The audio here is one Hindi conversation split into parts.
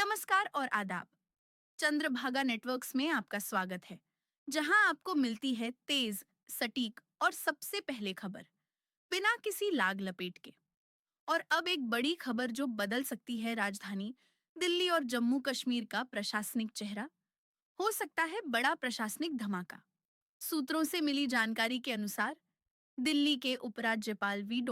नमस्कार और आदाब। चंद्रभागा नेटवर्क्स में आपका स्वागत है, जहां आपको मिलती है तेज, सटीक और सबसे पहले खबर, बिना किसी लाग लपेट के। और अब एक बड़ी खबर जो बदल सकती है राजधानी दिल्ली और जम्मू कश्मीर का प्रशासनिक चेहरा। हो सकता है बड़ा प्रशासनिक धमाका। सूत्रों से मिली जानकारी के अनुसार दिल्ली के उपराज्यपाल वी.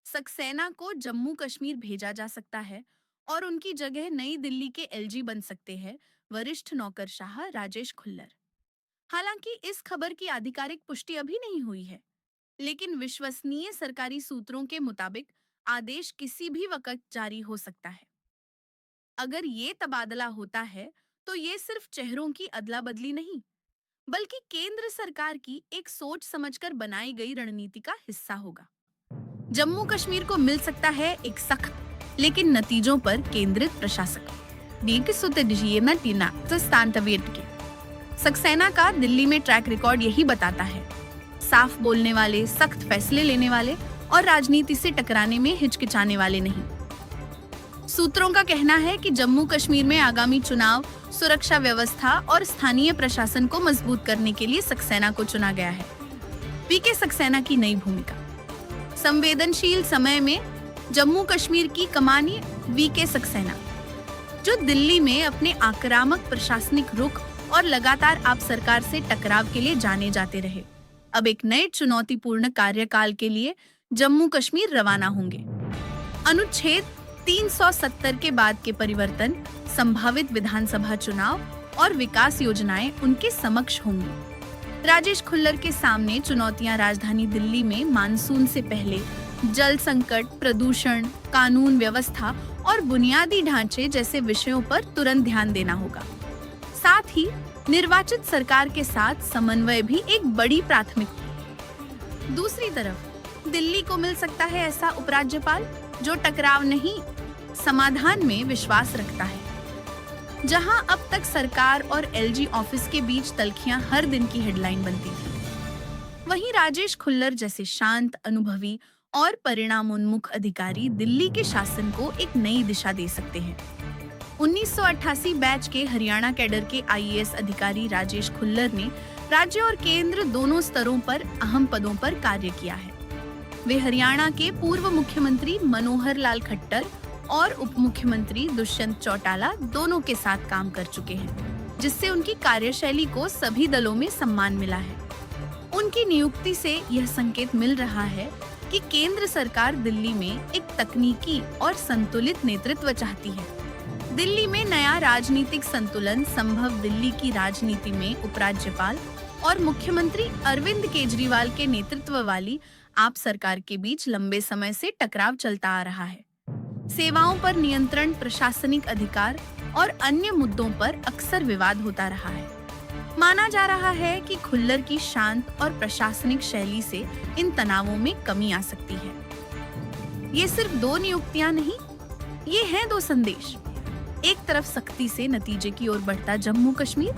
सक्सेना को जम्मू कश्मीर भेजा जा सकता है और उनकी जगह नई दिल्ली के एलजी बन सकते हैं वरिष्ठ नौकरशाह राजेश खुल्लर। हालांकि इस खबर की आधिकारिक पुष्टि अभी नहीं हुई है, लेकिन विश्वसनीय सरकारी सूत्रों के मुताबिक आदेश किसी भी वक्त जारी हो सकता है। अगर ये तबादला होता है, तो ये सिर्फ चेहरों की अदला बदली नहीं, बल्कि केंद्र सरकार की एक सोच समझकर बनाई गई रणनीति का हिस्सा होगा। जम्मू कश्मीर को मिल सकता है एक सख्त लेकिन नतीजों पर केंद्रित प्रशासक। सक्सेना का दिल्ली में ट्रैक रिकॉर्ड यही बताता है। साफ बोलने वाले, सख्त फैसले लेने वाले और राजनीति से टकराने में हिचकिचाने वाले नहीं। सूत्रों का कहना है कि जम्मू कश्मीर में आगामी चुनाव, सुरक्षा व्यवस्था और स्थानीय प्रशासन को मजबूत करने के लिए सक्सेना को चुना गया है। वीके सक्सेना की नई भूमिका। संवेदनशील समय में जम्मू कश्मीर की कमानी वीके सक्सेना, जो दिल्ली में अपने आक्रामक प्रशासनिक रुख और लगातार आप सरकार से टकराव के लिए जाने जाते रहे, अब एक नए चुनौतीपूर्ण कार्यकाल के लिए जम्मू कश्मीर रवाना होंगे। अनुच्छेद 370 के बाद के परिवर्तन, संभावित विधानसभा चुनाव और विकास योजनाएं उनके समक्ष होंगी। राजेश खुल्लर के सामने चुनौतियां राजधानी दिल्ली में मानसून से पहले जल संकट, प्रदूषण, कानून व्यवस्था और बुनियादी ढांचे जैसे विषयों पर तुरंत ध्यान देना होगा। साथ ही निर्वाचित सरकार के साथ समन्वय भी एक बड़ी प्राथमिकता। दूसरी तरफ दिल्ली को मिल सकता है ऐसा उपराज्यपाल जो टकराव नहीं, समाधान में विश्वास रखता है। जहां अब तक सरकार और एलजी ऑफिस के बीच तल्खियां हर दिन की हेडलाइन बनती थी, वहीं राजेश खुल्लर जैसे शांत, अनुभवी और परिणामोन्मुख अधिकारी दिल्ली के शासन को एक नई दिशा दे सकते हैं। 1988 बैच के हरियाणा कैडर के आईएएस अधिकारी राजेश खुल्लर ने राज्य और केंद्र दोनों स्तरों पर अहम पदों पर कार्य किया है। वे हरियाणा के पूर्व मुख्यमंत्री मनोहर लाल खट्टर और उप मुख्यमंत्री दुष्यंत चौटाला दोनों के साथ काम कर चुके हैं, जिससे उनकी कार्यशैली को सभी दलों में सम्मान मिला है। उनकी नियुक्ति से यह संकेत मिल रहा है कि केंद्र सरकार दिल्ली में एक तकनीकी और संतुलित नेतृत्व चाहती है। दिल्ली में नया राजनीतिक संतुलन संभव। दिल्ली की राजनीति में उपराज्यपाल और मुख्यमंत्री अरविंद केजरीवाल के नेतृत्व वाली आप सरकार के बीच लंबे समय से टकराव चलता आ रहा है। सेवाओं पर नियंत्रण, प्रशासनिक अधिकार और अन्य मुद्दों पर अक्सर विवाद होता रहा है। माना जा रहा है कि खुल्लर की शांत और प्रशासनिक शैली से इन तनावों में कमी आ सकती है। ये सिर्फ 2 नियुक्तियां नहीं, ये हैं 2 संदेश। एक तरफ सख्ती से नतीजे की ओर बढ़ता जम्मू कश्मीर,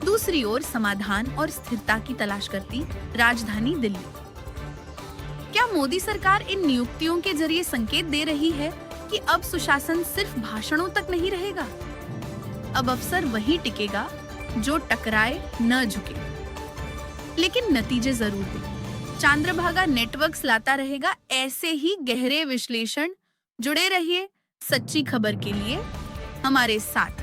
दूसरी ओर समाधान और स्थिरता की तलाश करती राजधानी दिल्ली। क्या मोदी सरकार इन नियुक्तियों के जरिए संकेत दे रही है कि अब सुशासन सिर्फ भाषणों तक नहीं रहेगा? अब अफसर वही टिकेगा जो टकराए, न झुके, लेकिन नतीजे जरूर दे। चंद्रभागा नेटवर्क्स लाता रहेगा ऐसे ही गहरे विश्लेषण। जुड़े रहिए सच्ची खबर के लिए हमारे साथ।